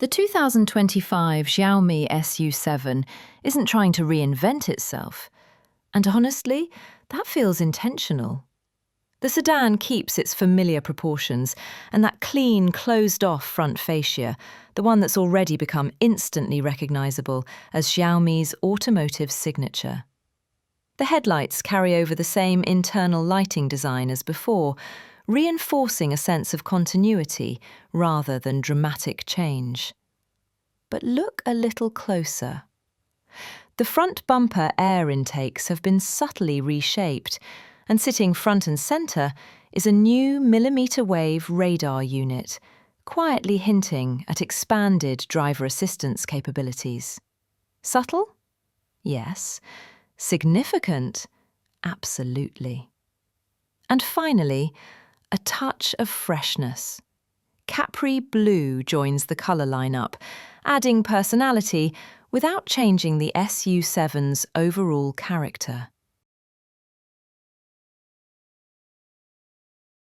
The 2025 Xiaomi SU7 isn't trying to reinvent itself. And honestly, that feels intentional. The sedan keeps its familiar proportions and that clean, closed-off front fascia, the one that's already become instantly recognizable as Xiaomi's automotive signature. The headlights carry over the same internal lighting design as before, reinforcing a sense of continuity rather than dramatic change. But look a little closer. The front bumper air intakes have been subtly reshaped, and sitting front and centre is a new millimetre-wave radar unit, quietly hinting at expanded driver assistance capabilities. Subtle? Yes. Significant? Absolutely. And finally, a touch of freshness. Capri blue joins the colour lineup, adding personality without changing the SU7's overall character.